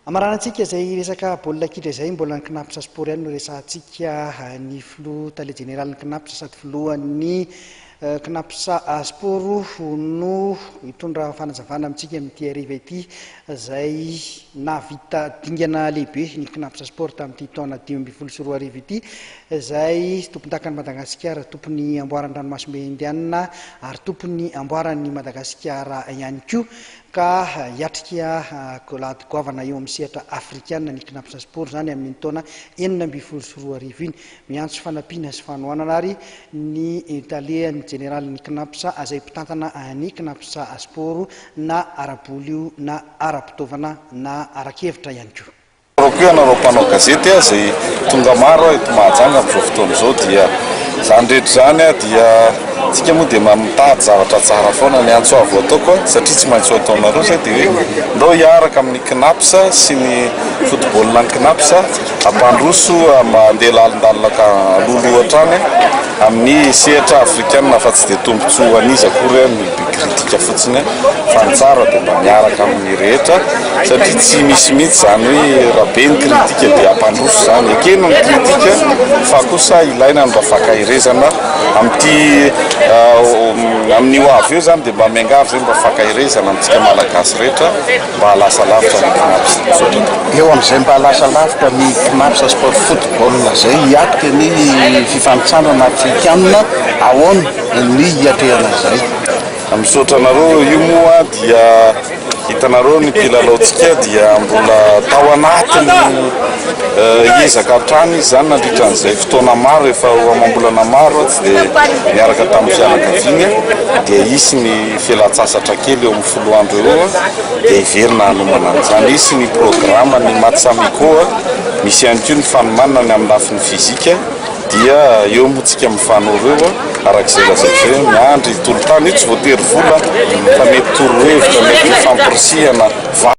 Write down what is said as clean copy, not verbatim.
Amaranantsika izay resaka baolina kitra izay mbola ny kinapotra sport ihany no resahantsika ny filoha tale général ny kinapotra sady filohan'ny kinapotra sport no hitondra fanazavana amintsika amin'ity ariva ity izay navita dingana lehibe ny kinapotra sport tamin'ity taona 2024 ariva ity izay tompontakan'i Madagasikara, tompony amboaran-dranomasimbe indiana ary tompony amboaran'ny Madagasikara ihany koa ka hiatrika goavana eo amin'ny sehatra afrikana ny kinapotra sport zany amin'ny taona 2024 ariva iny miantso fanampiana sy fanohanana ary ny italiany général ny kinapotra izay mpitantana ny kinapotra sport na araboly io na ara-pitaovana na arakevitra ihany koa. Rokio anareo mpanao gazety izay tonga maro eto Mahajanga amin'izao fotoana izao dia zany rehetra zany dia tsika moa dia mitady zavatra tsara foana ny antso avo ataoko satria tsy maintsy ataonareo zay dia hoe ndao hiaraka amin'ny kinapotra sy ny football ny kinapotra ampandroso mandeha lalindalina lolo hatrany amin'ny sehatra afrikana fa tsy dia tombontsoa an'izy akory ny kritika fotsiny fa ny tsara dia mba miaraka amin'ny rehetra satria tsy misy mihitsy zany hoe raha be ny kritika dia ampandroso zany ekena ny kritika fa kosa ilaina mba fakahirezana amin'ity amin'ny ho avy eo zany dia mba miangavy zay mba fakahirezana amintsika malagasy rehetra mba halasa lavitra ny kinapotra eo amin'izay mba halasa lavitra ny kinapotra sport football zay hiatrika ny fifanitsanana afrikanina ahoana ny hiatrehana zay misaotra anareo io moa dia hitanareo ny pilalaontsika dia mbola tao anatiny ezaka hatrany izy zany nandritran'izay fotoana maro efa amam-bolana maro tsy dia miaraka tamin'ny fianakaviana dia isy ny fialan-tsasatra kely eo amin'ny folo andro eo dia hiverina hanomana an'izany isy ny programa ny match amicaux misy ihany koa ny fanomanana ny amin'ny lafiny fizika dia eo moatsika mifanoro eo arak'izay lazaiko zay miandry tolotany io tsy voatery vola fa mety torohevitra mety fampirisihana